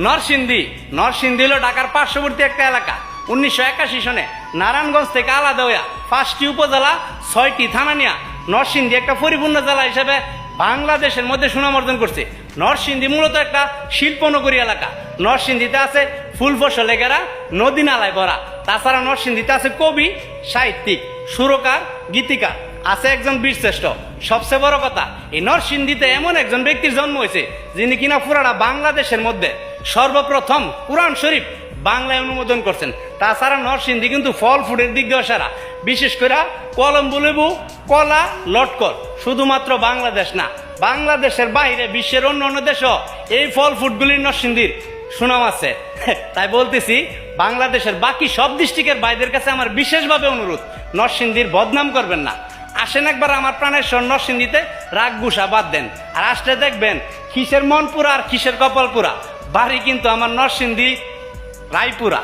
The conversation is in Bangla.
নরসিংদী হলো ঢাকার পার্শ্ববর্তী একটা এলাকা। 1981 সনে নারায়ণগঞ্জ থেকে আলাদা হইয়া 5টি উপজেলা 6টি থানা নিয়ে নরসিংদী একটা পরিপূর্ণ জেলা হিসেবে বাংলাদেশের মধ্যে সুনাম অর্জন করছে। নরসিংদী মূলত একটা শিল্পনগরী এলাকা। নরসিংদীতে আছে ফুল ফসলে ঘেরা, নদী নালায় ভরা। তাছাড়া নরসিংদীতে আছে কবি, সাহিত্যিক, সুরকার, গীতিকার, আছে একজন বীরশ্রেষ্ঠ। সবচেয়ে বড় কথা, এই নরসিংদীতে এমন একজন ব্যক্তির জন্ম হয়েছে যিনি কিনা পুরাটা বাংলাদেশের মধ্যে সর্বপ্রথম কুরআন শরীফ বাংলায় অনুমোদন করছেন। তাছাড়া নরসিংদী কিন্তু ফল ফুডের দিক দিয়ে সারা, বিশেষ করে কলম্বো লেবু, কলা, লটকল। শুধুমাত্র বাংলাদেশ না, বাংলাদেশের বাইরে বিশ্বের অন্য অন্য দেশও এই ফল ফুডগুলির নরসিংদীর সুনাম আছে। তাই বলতেছি, বাংলাদেশের বাকি সব ডিস্ট্রিক্টের ভাইদের কাছে আমার বিশেষভাবে অনুরোধ, নরসিংদীর বদনাম করবেন না। আসেন একবার আমার প্রাণের শহর নরসিংদীতে, রাগ গুসা বাদ দেন, আর আসলে দেখবেন কিসের মন পুরা আর কিসের কপাল পুরা। বাড়ি কিন্তু আমার নরসিংদী রায়পুরা।